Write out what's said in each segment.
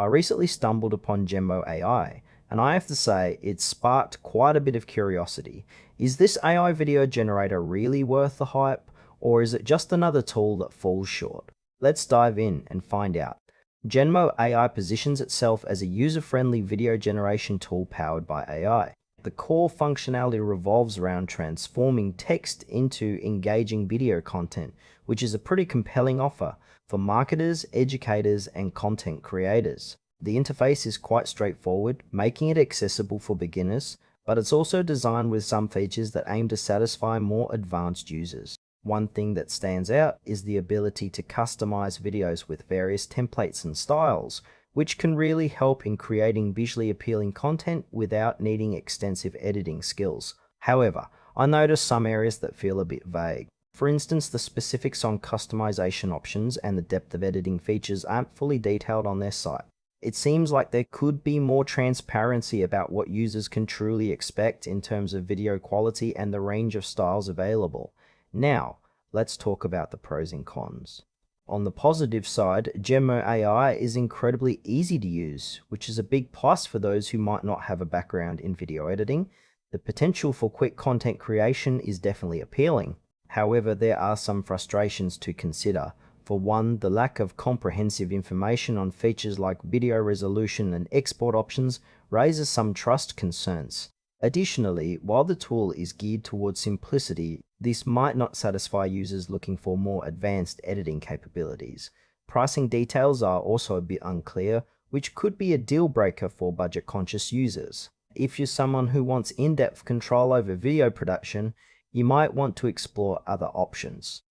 I recently stumbled upon Genmo AI, and I have to say it sparked quite a bit of curiosity. Is this AI video generator really worth the hype, or is it just another tool that falls short? Let's dive in and find out. Genmo AI positions itself as a user-friendly video generation tool powered by AI. The core functionality revolves around transforming text into engaging video content, which is a pretty compelling offer for marketers, educators, and content creators. The interface is quite straightforward, making it accessible for beginners, but it's also designed with some features that aim to satisfy more advanced users. One thing that stands out is the ability to customize videos with various templates and styles, which can really help in creating visually appealing content without needing extensive editing skills. However, I noticed some areas that feel a bit vague. For instance, the specifics on customization options and the depth of editing features aren't fully detailed on their site. It seems like there could be more transparency about what users can truly expect in terms of video quality and the range of styles available. Now, let's talk about the pros and cons. On the positive side, Genmo AI is incredibly easy to use, which is a big plus for those who might not have a background in video editing. The potential for quick content creation is definitely appealing. However, there are some frustrations to consider. For one, the lack of comprehensive information on features like video resolution and export options raises some trust concerns. Additionally, while the tool is geared towards simplicity, this might not satisfy users looking for more advanced editing capabilities. Pricing details are also a bit unclear, which could be a deal breaker for budget-conscious users. If you're someone who wants in-depth control over video production, you might want to explore other options.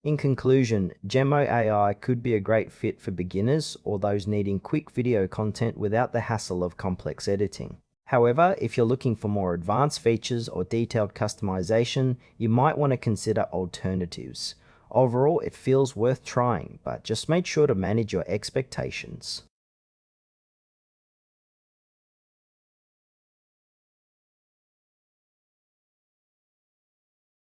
In conclusion, Genmo AI could be a great fit for beginners or those needing quick video content without the hassle of complex editing. However, if you're looking for more advanced features or detailed customization, you might want to consider alternatives. Overall, it feels worth trying, but just make sure to manage your expectations.